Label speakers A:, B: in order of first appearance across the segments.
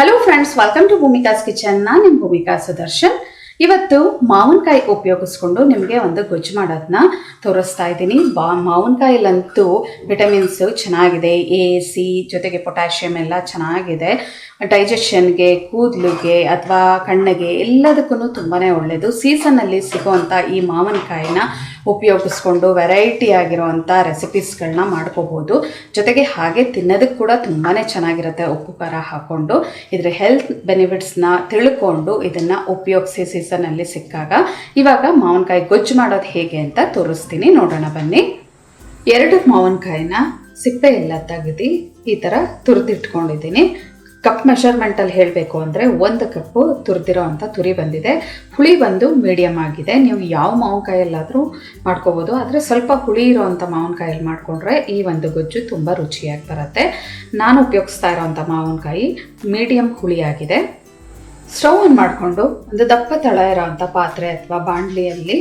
A: Hello friends, welcome to Bhoomika's kitchen. ನಾನು ನಿಮ್ಮ ಭೂಮಿಕಾ ಸುದರ್ಶನ್. ಇವತ್ತು ಮಾವಿನಕಾಯಿ ಉಪಯೋಗಿಸ್ಕೊಂಡು ನಿಮಗೆ ಒಂದು ಗೊಜ್ಜು ಮಾಡೋದನ್ನ ತೋರಿಸ್ತಾ ಇದ್ದೀನಿ. ಮಾವಿನಕಾಯಿಲಂತೂ ವಿಟಮಿನ್ಸು ಚೆನ್ನಾಗಿದೆ, ಎ ಸಿ ಜೊತೆಗೆ ಪೊಟ್ಯಾಷಿಯಮ್ ಎಲ್ಲ ಚೆನ್ನಾಗಿದೆ. ಡೈಜೆಷನ್ಗೆ, ಕೂದಲಿಗೆ ಅಥವಾ ಕಣ್ಣಿಗೆ ಎಲ್ಲದಕ್ಕೂ ತುಂಬಾ ಒಳ್ಳೆಯದು. ಸೀಸನ್ನಲ್ಲಿ ಸಿಗೋವಂಥ ಈ ಮಾವಿನಕಾಯಿನ ಉಪಯೋಗಿಸ್ಕೊಂಡು ವೆರೈಟಿ ಆಗಿರೋವಂಥ ರೆಸಿಪೀಸ್ಗಳನ್ನ ಮಾಡ್ಕೋಬೋದು. ಜೊತೆಗೆ ಹಾಗೆ ತಿನ್ನೋದಕ್ಕೆ ಕೂಡ ತುಂಬಾ ಚೆನ್ನಾಗಿರುತ್ತೆ. ಉಪ್ಪು ಖಾರ ಹಾಕ್ಕೊಂಡು ಇದರ ಹೆಲ್ತ್ ಬೆನಿಫಿಟ್ಸ್ನ ತಿಳ್ಕೊಂಡು ಇದನ್ನು ಉಪಯೋಗಿಸಿ ಸೀಸನ್ನಲ್ಲಿ ಸಿಕ್ಕಾಗ. ಇವಾಗ ಮಾವಿನಕಾಯಿ ಗೊಜ್ಜು ಮಾಡೋದು ಹೇಗೆ ಅಂತ ತೋರಿಸ್ತೀನಿ, ನೋಡೋಣ ಬನ್ನಿ. 2 ಮಾವಿನಕಾಯಿನ ಸಿಪ್ಪೆ ಎಲ್ಲ ತೆಗೆದು ಈ ಥರ ತುರಿದಿಟ್ಕೊಂಡಿದ್ದೀನಿ. ಕಪ್ ಮೆಷರ್ಮೆಂಟಲ್ಲಿ ಹೇಳಬೇಕು ಅಂದರೆ 1 ಕಪ್ಪು ತುರಿದಿರೋ ಅಂಥ ತುರಿ ಬಂದಿದೆ. ಹುಳಿ ಬಂದು ಮೀಡಿಯಮ್ ಆಗಿದೆ. ನೀವು ಯಾವ ಮಾವಿನಕಾಯಲ್ಲಾದರೂ ಮಾಡ್ಕೋಬೋದು, ಆದರೆ ಸ್ವಲ್ಪ ಹುಳಿ ಇರೋವಂಥ ಮಾವಿನಕಾಯಲ್ಲಿ ಮಾಡಿಕೊಂಡ್ರೆ ಈ ಒಂದು ಗೊಜ್ಜು ತುಂಬ ರುಚಿಯಾಗಿ ಬರುತ್ತೆ. ನಾನು ಉಪಯೋಗಿಸ್ತಾ ಇರೋವಂಥ ಮಾವಿನಕಾಯಿ ಮೀಡಿಯಮ್ ಹುಳಿಯಾಗಿದೆ. ಸ್ಟವ್ ಆನ್ ಮಾಡಿಕೊಂಡು ಒಂದು ದಪ್ಪ ತಳ ಇರೋವಂಥ ಪಾತ್ರೆ ಅಥವಾ ಬಾಣಲಿಯಲ್ಲಿ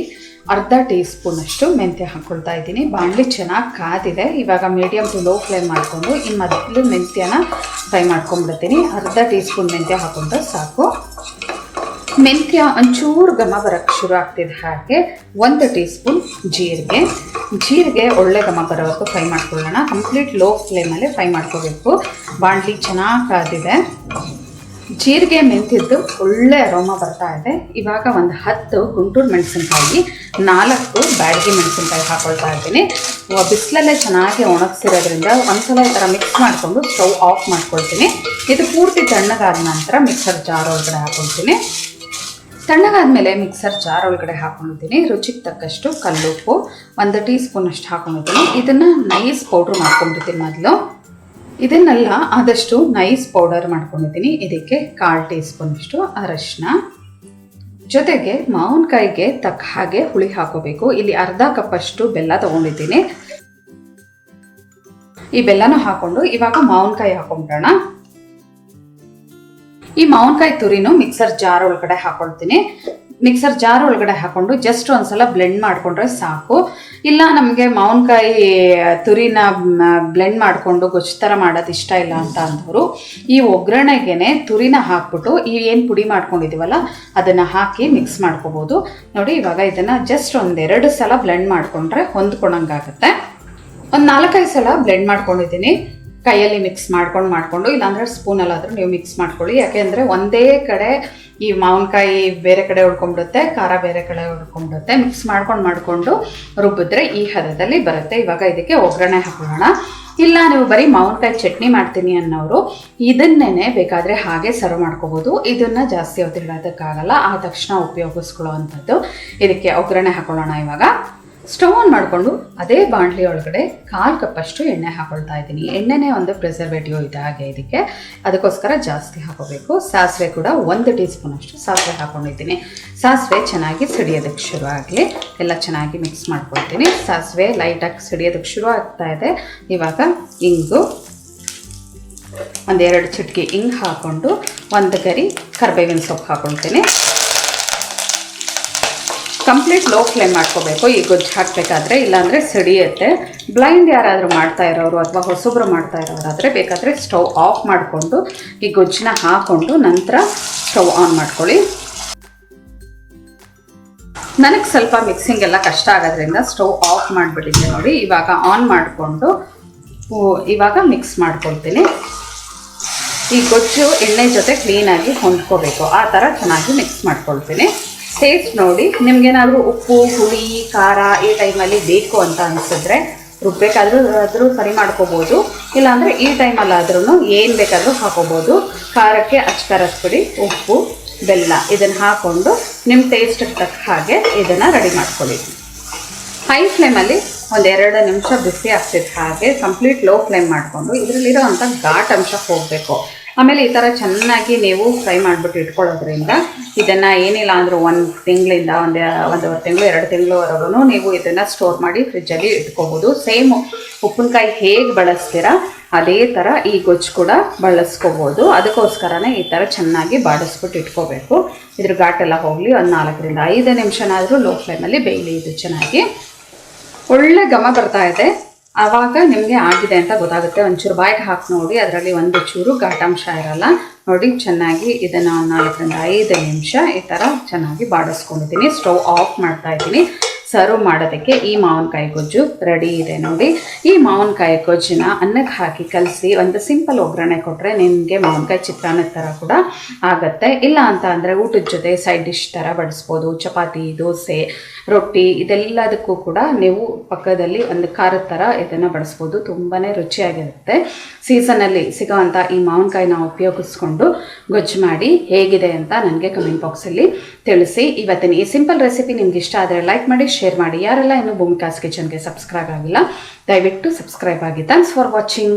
A: ಅರ್ಧ ಟೀ ಸ್ಪೂನಷ್ಟು ಮೆಂತ್ಯ ಹಾಕ್ಕೊಳ್ತಾ ಇದ್ದೀನಿ. ಬಾಣಲಿ ಚೆನ್ನಾಗಿ ಕಾದಿದೆ. ಇವಾಗ ಮೀಡಿಯಮ್ ಟು ಲೋ ಫ್ಲೇಮ್ ಮಾಡಿಕೊಂಡು ಈ ಮೊದಲು ಮೆಂತ್ಯನ ಫ್ರೈ ಮಾಡ್ಕೊಂಡ್ಬಿಡ್ತೀನಿ. ಅರ್ಧ ಟೀ ಸ್ಪೂನ್ ಮೆಂತ್ಯ ಹಾಕ್ಕೊಂಡ್ರೆ ಸಾಕು. ಮೆಂತ್ಯ ಒಂಚೂರು ಘಮ ಬರೋಕ್ಕೆ ಶುರು ಆಗ್ತಿದೆ. ಹಾಗೆ 1 ಟೀ ಸ್ಪೂನ್ ಜೀರಿಗೆ ಒಳ್ಳೆ ಘಮ ಬರೋವರೆಗೂ ಫ್ರೈ ಮಾಡ್ಕೊಳ್ಳೋಣ. ಕಂಪ್ಲೀಟ್ ಲೋ ಫ್ಲೇಮಲ್ಲಿ ಫ್ರೈ ಮಾಡ್ಕೋಬೇಕು. ಬಾಣಲಿ ಚೆನ್ನಾಗಿ ಕಾದಿದೆ. ಜೀರಿಗೆ ಮೆಂತಿದ್ದು ಒಳ್ಳೆ ಅರೋಮ ಬರ್ತಾ ಇದೆ. ಇವಾಗ ಒಂದು 10 ಗುಂಟೂರು ಮೆಣಸಿನ್ಕಾಯಿ, 4 ಬ್ಯಾಡಗಿ ಮೆಣಸಿನ್ಕಾಯಿ ಹಾಕ್ಕೊಳ್ತಾ ಇದ್ದೀನಿ. ಬಿಸಿಲಲ್ಲೇ ಚೆನ್ನಾಗಿ ಒಣಗಿಸಿರೋದ್ರಿಂದ ಒಂದ್ಸಲ ಈ ಥರ ಮಿಕ್ಸ್ ಮಾಡಿಕೊಂಡು ಸ್ಟವ್ ಆಫ್ ಮಾಡ್ಕೊಳ್ತೀನಿ. ಇದು ಪೂರ್ತಿ ತಣ್ಣಗಾದ ನಂತರ ಮಿಕ್ಸರ್ ಜಾರ್ ಒಳಗಡೆ ಹಾಕ್ಕೊಳ್ತೀನಿ. ತಣ್ಣಗಾದ್ಮೇಲೆ ಮಿಕ್ಸರ್ ಜಾರ್ ಒಳಗಡೆ ಹಾಕ್ಕೊಂಡಿದ್ದೀನಿ. ರುಚಿಗೆ ತಕ್ಕಷ್ಟು ಕಲ್ಲುಪ್ಪು 1 ಟೀ ಸ್ಪೂನ್ ಅಷ್ಟು ಹಾಕ್ಕೊಂಡಿದ್ದೀನಿ. ಇದನ್ನು ನೈಸ್ ಪೌಡ್ರ್ ಮಾಡ್ಕೊಂಡಿದ್ದೀನಿ. ಮೊದಲು ಇದನ್ನೆಲ್ಲ ಆದಷ್ಟು ನೈಸ್ ಪೌಡರ್ ಮಾಡ್ಕೊಂಡಿದ್ದೀನಿ. ಇದಕ್ಕೆ 1/4 ಟೀ ಸ್ಪೂನ್ ಅಷ್ಟು ಅರಶಿನ, ಜೊತೆಗೆ ಮಾವಿನಕಾಯಿಗೆ ತಕ್ಕ ಹಾಗೆ ಹುಳಿ ಹಾಕೋಬೇಕು. ಇಲ್ಲಿ ಅರ್ಧ ಕಪ್ ಅಷ್ಟು ಬೆಲ್ಲ ತಗೊಂಡಿದ್ದೀನಿ. ಈ ಬೆಲ್ಲನೂ ಹಾಕೊಂಡು ಇವಾಗ ಮಾವಿನಕಾಯಿ ಹಾಕೊಂಡ್ಬಿಡೋಣ. ಈ ಮಾವಿನಕಾಯಿ ತುರಿನೂ ಮಿಕ್ಸರ್ ಜಾರ್ ಒಳಗಡೆ ಹಾಕೊಳ್ತೀನಿ. ಮಿಕ್ಸರ್ ಜಾರ್ ಒಳಗಡೆ ಹಾಕೊಂಡು ಜಸ್ಟ್ ಒಂದ್ಸಲ ಬ್ಲೆಂಡ್ ಮಾಡಿಕೊಂಡ್ರೆ ಸಾಕು. ಇಲ್ಲ ನಮಗೆ ಮಾವಿನಕಾಯಿ ತುರಿನ ಬ್ಲೆಂಡ್ ಮಾಡಿಕೊಂಡು ಗೊಜ್ಜು ಥರ ಮಾಡೋದು ಇಷ್ಟ ಇಲ್ಲ ಅಂತ ಅಂದವರು ಈ ಒಗ್ಗರಣೆಗೆ ತುರಿನ ಹಾಕ್ಬಿಟ್ಟು ಈ ಏನು ಪುಡಿ ಮಾಡ್ಕೊಂಡಿದ್ದೀವಲ್ಲ ಅದನ್ನು ಹಾಕಿ ಮಿಕ್ಸ್ ಮಾಡ್ಕೋಬೋದು. ನೋಡಿ, ಇವಾಗ ಇದನ್ನು ಜಸ್ಟ್ 1-2 ಸಲ ಬ್ಲೆಂಡ್ ಮಾಡಿಕೊಂಡ್ರೆ ಹೊಂದ್ಕೊಳಂಗಾಗುತ್ತೆ. ಒಂದು 4-5 ಸಲ ಬ್ಲೆಂಡ್ ಮಾಡ್ಕೊಂಡಿದ್ದೀನಿ. ಕೈಯಲ್ಲಿ ಮಿಕ್ಸ್ ಮಾಡ್ಕೊಂಡು ಇಲ್ಲಾಂದರೆ ಸ್ಪೂನಲ್ಲಾದರೂ ನೀವು ಮಿಕ್ಸ್ ಮಾಡ್ಕೊಳ್ಳಿ. ಯಾಕೆಂದರೆ ಒಂದೇ ಕಡೆ ಈ ಮಾವಿನಕಾಯಿ ಬೇರೆ ಕಡೆ ಉಳ್ಕೊಂಡ್ಬಿಡುತ್ತೆ, ಖಾರ ಬೇರೆ ಕಡೆ ಉಳ್ಕೊಂಡ್ಬಿಡುತ್ತೆ. ಮಿಕ್ಸ್ ಮಾಡ್ಕೊಂಡು ರುಬ್ಬಿದ್ರೆ ಈ ಹದದಲ್ಲಿ ಬರುತ್ತೆ. ಇವಾಗ ಇದಕ್ಕೆ ಒಗ್ಗರಣೆ ಹಾಕೋಣ. ಇಲ್ಲ ನೀವು ಬರೀ ಮಾವಿನಕಾಯಿ ಚಟ್ನಿ ಮಾಡ್ತೀನಿ ಅನ್ನೋರು ಇದನ್ನೇ ಬೇಕಾದರೆ ಹಾಗೆ ಸರ್ವ್ ಮಾಡ್ಕೋಬೋದು. ಇದನ್ನು ಜಾಸ್ತಿ ಹೊತ್ತು ಇಡೋದಕ್ಕಾಗಲ್ಲ, ಆ ತಕ್ಷಣ ಉಪಯೋಗಿಸ್ಕೊಳ್ಳೋ ಅಂಥದ್ದು. ಇದಕ್ಕೆ ಒಗ್ಗರಣೆ ಹಾಕೊಳ್ಳೋಣ. ಇವಾಗ ಸ್ಟವ್ ಆನ್ ಮಾಡಿಕೊಂಡು ಅದೇ ಬಾಣಲಿ ಒಳಗಡೆ 1/4 ಕಪ್ ಅಷ್ಟು ಎಣ್ಣೆ ಹಾಕೊಳ್ತಾ ಇದ್ದೀನಿ. ಎಣ್ಣೆನೇ ಒಂದು ಪ್ರಿಸರ್ವೇಟಿವ್ ಇದೆ ಹಾಗೆ ಇದಕ್ಕೆ, ಅದಕ್ಕೋಸ್ಕರ ಜಾಸ್ತಿ ಹಾಕೋಬೇಕು. ಸಾಸಿವೆ ಕೂಡ 1 ಟೀ ಸ್ಪೂನ್ ಅಷ್ಟು ಸಾಸಿವೆ ಹಾಕೊಂಡಿದ್ದೀನಿ. ಸಾಸಿವೆ ಚೆನ್ನಾಗಿ ಸಿಡಿಯೋದಕ್ಕೆ ಶುರು ಆಗಲಿ. ಎಲ್ಲ ಚೆನ್ನಾಗಿ ಮಿಕ್ಸ್ ಮಾಡ್ಕೊಳ್ತೀನಿ. ಸಾಸಿವೆ ಲೈಟಾಗಿ ಸಿಡಿಯೋದಕ್ಕೆ ಶುರು ಆಗ್ತಾ ಇದೆ. ಇವಾಗ ಇಂಗು 1-2 ಚಿಟಿಕೆ ಇಂಗು ಹಾಕ್ಕೊಂಡು 1 ಗರಿ ಕರಿಬೇವಿನ ಸೊಪ್ಪು ಹಾಕ್ಕೊಳ್ತೀನಿ. ಕಂಪ್ಲೀಟ್ ಲೋ ಫ್ಲೇಮ್ ಮಾಡ್ಕೋಬೇಕು ಈ ಗೊಜ್ಜು ಹಾಕಬೇಕಾದ್ರೆ, ಇಲ್ಲಾಂದರೆ ಸಿಡಿಯುತ್ತೆ. ಬ್ಲೈಂಡ್ ಯಾರಾದರೂ ಮಾಡ್ತಾ ಇರೋರು ಅಥವಾ ಹೊಸಬ್ರು ಮಾಡ್ತಾ ಇರೋರಾದರೆ ಬೇಕಾದರೆ ಸ್ಟವ್ ಆಫ್ ಮಾಡಿಕೊಂಡು ಈ ಗೊಜ್ಜನ್ನ ಹಾಕ್ಕೊಂಡು ನಂತರ ಸ್ಟವ್ ಆನ್ ಮಾಡ್ಕೊಳ್ಳಿ. ನನಗೆ ಸ್ವಲ್ಪ ಮಿಕ್ಸಿಂಗ್ ಎಲ್ಲ ಕಷ್ಟ ಆಗೋದ್ರಿಂದ ಸ್ಟವ್ ಆಫ್ ಮಾಡಿಬಿಟ್ಟಿದ್ದೆ. ನೋಡಿ, ಇವಾಗ ಆನ್ ಮಾಡಿಕೊಂಡು ಇವಾಗ ಮಿಕ್ಸ್ ಮಾಡ್ಕೊಳ್ತೀನಿ. ಈ ಗೊಜ್ಜು ಎಣ್ಣೆ ಜೊತೆ ಕ್ಲೀನಾಗಿ ಹೊಂದ್ಕೋಬೇಕು, ಆ ಥರ ಚೆನ್ನಾಗಿ ಮಿಕ್ಸ್ ಮಾಡ್ಕೊಳ್ತೀನಿ. ಟೇಸ್ಟ್ ನೋಡಿ, ನಿಮ್ಗೇನಾದರೂ ಉಪ್ಪು, ಹುಳಿ, ಖಾರ ಈ ಟೈಮಲ್ಲಿ ಬೇಕು ಅಂತ ಅನಿಸಿದ್ರೆ ರುಬ್ಬೇಕಾದ್ರೂ ಸರಿ ಮಾಡ್ಕೋಬೋದು. ಇಲ್ಲಾಂದರೆ ಈ ಟೈಮಲ್ಲಾದ್ರೂ ಏನು ಬೇಕಾದರೂ ಹಾಕೋಬೋದು. ಖಾರಕ್ಕೆ ಅಚ್ಚ ಪುಡಿ, ಉಪ್ಪು, ಬೆಲ್ಲ ಇದನ್ನು ಹಾಕ್ಕೊಂಡು ನಿಮ್ಮ ಟೇಸ್ಟಿಗೆ ತಕ್ಕ ಹಾಗೆ ಇದನ್ನು ರೆಡಿ ಮಾಡ್ಕೊಳ್ಳಿ. ಹೈ ಫ್ಲೇಮಲ್ಲಿ 1-2 ನಿಮಿಷ ಬಿಸಿ ಆಗ್ತಿದ್ದ ಹಾಗೆ ಕಂಪ್ಲೀಟ್ ಲೋ ಫ್ಲೇಮ್ ಮಾಡಿಕೊಂಡು ಇದರಲ್ಲಿರೋ ಅಂಥ ಘಾಟ್ ಅಂಶ ಹೋಗಬೇಕು. ಆಮೇಲೆ ಈ ಥರ ಚೆನ್ನಾಗಿ ನೀವು ಫ್ರೈ ಮಾಡಿಬಿಟ್ಟು ಇಟ್ಕೊಳ್ಳೋದ್ರಿಂದ ಇದನ್ನು ಏನಿಲ್ಲ ಅಂದರೂ 1 ತಿಂಗಳಿಂದ 1.5 ತಿಂಗಳು 2 ತಿಂಗಳವರೆಗೂ ನೀವು ಇದನ್ನು ಸ್ಟೋರ್ ಮಾಡಿ ಫ್ರಿಜ್ಜಲ್ಲಿ ಇಟ್ಕೋಬೋದು. ಸೇಮ್ ಉಪ್ಪಿನಕಾಯಿ ಹೇಗೆ ಬಳಸ್ತೀರಾ ಅದೇ ಥರ ಈ ಗೊಜ್ಜು ಕೂಡ ಬಳಸ್ಕೋಬೋದು. ಅದಕ್ಕೋಸ್ಕರನೇ ಈ ಥರ ಚೆನ್ನಾಗಿ ಬಾಡಿಸ್ಬಿಟ್ಟು ಇಟ್ಕೋಬೇಕು. ಇದ್ರ ಘಾಟೆಲ್ಲ ಹೋಗಲಿ. ಒಂದು 4-5 ನಿಮಿಷನಾದರೂ ಲೋ ಫ್ಲೇಮಲ್ಲಿ ಬೇಯಲಿ. ಇದು ಚೆನ್ನಾಗಿ ಒಳ್ಳೆ ಘಮ ಬರ್ತಾ ಇದೆ. ಆವಾಗ ನಿಮಗೆ ಆಗಿದೆ ಅಂತ ಗೊತ್ತಾಗುತ್ತೆ. ಒಂಚೂರು ಬಾಯಿಗೆ ಹಾಕಿ ನೋಡಿ, ಅದರಲ್ಲಿ ಒಂದು ಚೂರು ಘಾಟಾಂಶ ಇರಲ್ಲ. ನೋಡಿ ಚೆನ್ನಾಗಿ ಇದನ್ನು 4 ರಿಂದ 5 ನಿಮಿಷ ಈ ಥರ ಚೆನ್ನಾಗಿ ಬಾಡಿಸ್ಕೊಂಡಿದ್ದೀನಿ. ಸ್ಟವ್ ಆಫ್ ಮಾಡ್ತಾ ಇದ್ದೀನಿ. ಸರ್ವ್ ಮಾಡೋದಕ್ಕೆ ಈ ಮಾವಿನಕಾಯಿ ಗೊಜ್ಜು ರೆಡಿ ಇದೆ ನೋಡಿ. ಈ ಮಾವಿನಕಾಯಿ ಗೊಜ್ಜನ್ನ ಅನ್ನಕ್ಕೆ ಹಾಕಿ ಕಲಸಿ ಒಂದು ಸಿಂಪಲ್ ಒಗ್ಗರಣೆ ಕೊಟ್ಟರೆ ನಿಮಗೆ ಮಾವಿನಕಾಯಿ ಚಿತ್ರಾನ್ನದ ಥರ ಕೂಡ ಆಗುತ್ತೆ. ಇಲ್ಲ ಅಂತ ಅಂದರೆ ಊಟದ ಜೊತೆ ಸೈಡ್ ಡಿಶ್ ಥರ ಬಡಿಸ್ಬೋದು. ಚಪಾತಿ, ದೋಸೆ, ರೊಟ್ಟಿ ಇದೆಲ್ಲದಕ್ಕೂ ಕೂಡ ನೀವು ಪಕ್ಕದಲ್ಲಿ ಒಂದು ಖಾರದ ಥರ ಇದನ್ನು ಬಡಿಸ್ಬೋದು. ತುಂಬಾ ರುಚಿಯಾಗಿರುತ್ತೆ. ಸೀಸನಲ್ಲಿ ಸಿಗೋವಂಥ ಈ ಮಾವಿನಕಾಯಿನ ಉಪಯೋಗಿಸ್ಕೊಂಡು ಗೊಜ್ಜು ಮಾಡಿ ಹೇಗಿದೆ ಅಂತ ನನಗೆ ಕಮೆಂಟ್ ಬಾಕ್ಸಲ್ಲಿ ತಿಳಿಸಿ. ಇವತ್ತಿನ ಈ ಸಿಂಪಲ್ ರೆಸಿಪಿ ನಿಮ್ಗೆ ಇಷ್ಟ ಆದರೆ ಲೈಕ್ ಮಾಡಿ, ಶೇರ್ ಮಾಡಿ. ಯಾರೆಲ್ಲ ಇನ್ನೂ ಭೂಮಿಕಾಸ್ ಕಿಚನ್ಗೆ ಸಬ್ಸ್ಕ್ರೈಬ್ ಆಗಿಲ್ಲ ದಯವಿಟ್ಟು ಸಬ್ಸ್ಕ್ರೈಬ್ ಆಗಿ. Thanks for watching.